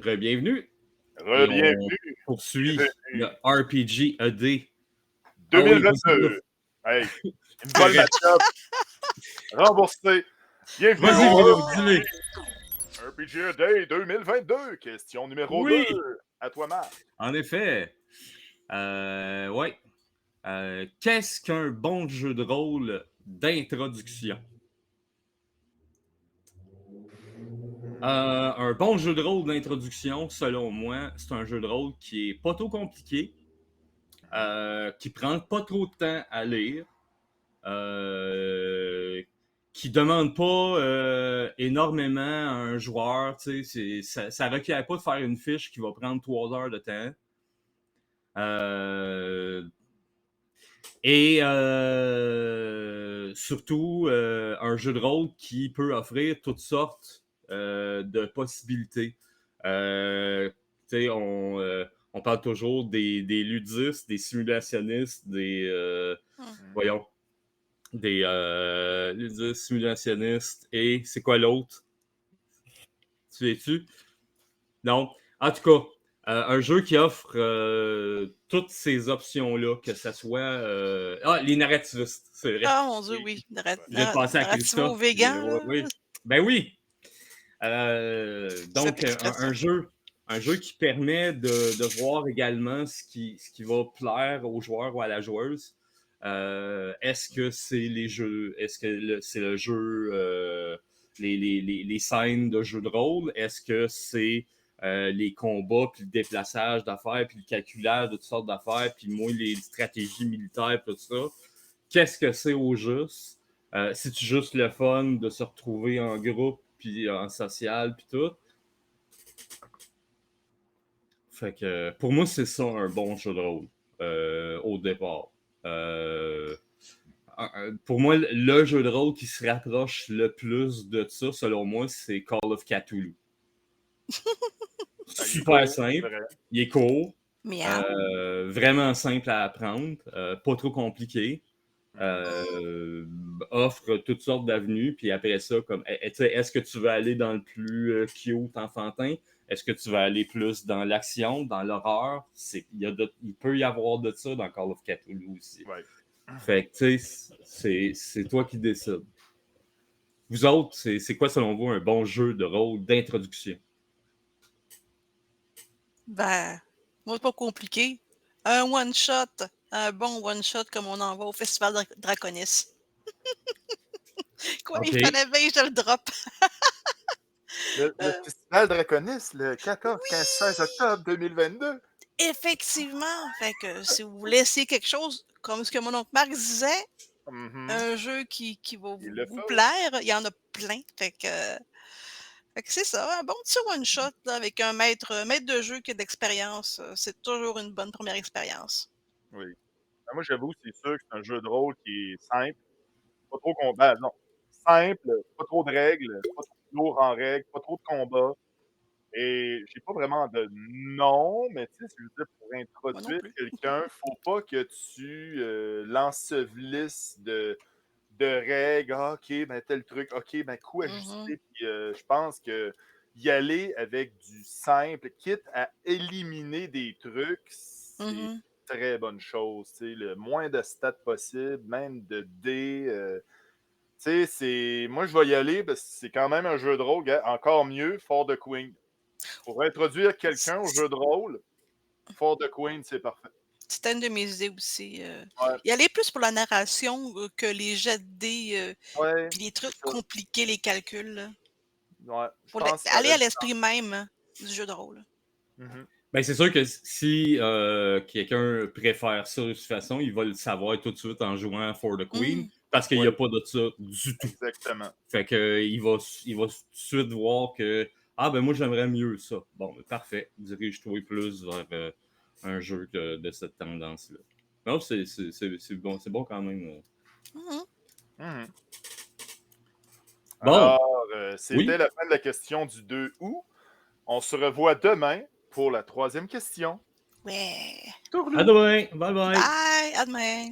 Re-bienvenue. Et on Re-bienvenue. poursuit le RPG AD. Ah oui, 2022. Hey, il me vole ma correct. job. Remboursé. Bienvenue Vas-y, au Philo, dis-le. RPG AD 2022. Question numéro Oui, 2. À toi, Marc. en effet. Ouais. Qu'est-ce qu'un bon jeu de rôle d'introduction? Un bon jeu de rôle d'introduction, selon moi, c'est un jeu de rôle qui est pas trop compliqué, qui prend pas trop de temps à lire, euh, qui demande pas énormément à un joueur. Ça requiert pas de faire une fiche qui va prendre 3 heures de temps. Et surtout, un jeu de rôle qui peut offrir toutes sortes de possibilités. On parle toujours des ludistes, des simulationnistes, voyons, des ludistes, simulationnistes, et c'est quoi l'autre? Tu sais-tu? Non. En tout cas, un jeu qui offre toutes ces options-là, que ce soit... les narrativistes, c'est vrai. Ah mon Dieu, Oui. oui. Je viens de passer à Narrativo Christophe. végan, Ouais, là. oui. Ben oui. Ça Donc, fait expression. un jeu qui permet de voir également ce qui va plaire au joueur ou à la joueuse. Est-ce que c'est les jeux, est-ce que c'est le jeu, les scènes de jeu de rôle? Est-ce que c'est les combats, puis le déplaçage d'affaires, puis le calculage de toutes sortes d'affaires, puis moins les stratégies militaires, tout ça? Qu'est-ce que c'est au juste? C'est juste le fun de se retrouver en groupe, puis en social, puis tout? Fait que pour moi, c'est ça un bon jeu de rôle au départ. Pour moi, le jeu de rôle qui se rapproche le plus de ça, selon moi, c'est Call of Cthulhu. Ah, il est Super cool, c'est simple, vrai. il est court, Miaou. vraiment simple à apprendre, pas trop compliqué. Offre toutes sortes d'avenues, puis après ça, comme est-ce que tu veux aller dans le plus cute enfantin? Est-ce que tu vas aller plus dans l'action, dans l'horreur? Il peut y avoir de ça dans Call of Cthulhu aussi. Ouais. Fait que, tu sais, c'est toi qui décides. Vous autres, c'est quoi, selon vous, un bon jeu de rôle d'introduction? Ben, moi, c'est pas compliqué. Un one-shot, un bon one-shot comme on en voit au Festival Draconis. Quoi, il OK. fallait bien que je le drop. Le Festival Draconis, le 14, 15, 16 octobre 2022. Effectivement. Fait que si vous voulez essayer quelque chose, comme ce que mon oncle Marc disait, Mhm. un jeu qui va Il le vous faut. plaire, il y en a plein. Fait que c'est ça, un bon petit one-shot là, avec un maître de jeu qui a d'expérience, c'est toujours une bonne première expérience. Oui. Ben, moi, j'avoue, c'est sûr que c'est un jeu de rôle qui est simple, pas trop combat. Non. Simple, pas trop de règles, pas trop lourd en règles, pas trop de combats. Et j'ai pas vraiment de nom, mais tu sais, je veux dire, pour Moi non introduire plus. quelqu'un, faut pas que tu l'ensevelisses de règles. Ah, OK, ben tel truc. OK, ben coup Mhm, ajusté. Puis je pense que y aller avec du simple, quitte à éliminer des trucs, c'est une mhm. très bonne chose. Tu sais, le moins de stats possible, même de dés. Tu sais, moi, je vais y aller parce que c'est quand même un jeu de rôle. Encore mieux, For the Queen. Pour introduire quelqu'un au jeu de rôle, For the Queen, c'est parfait. C'était une de mes idées aussi. Ouais, Y aller plus pour la narration que les jets de dés, ouais, puis les c'est trucs ça. compliqués, les calculs. Là. Ouais, je Faut pense que ça aller aurait à du l'esprit même du jeu de rôle. Mhm. Ben, c'est sûr que si quelqu'un préfère ça de toute façon, il va le savoir tout de suite en jouant For the Queen, Mhm. parce qu'il n'y Oui, a pas de ça du tout. exactement. Fait que il va tout de suite voir que ah ben moi j'aimerais mieux ça. Bon, ben, parfait. Dirige-toi plus vers un jeu de cette tendance-là. Non, c'est bon quand même. Mhm. Mhm. Bon, Alors, c'était oui. la fin de la question du 2 août. On se revoit demain pour la troisième question. Ouais. À Tourlou! demain. Bye bye. Bye! À demain!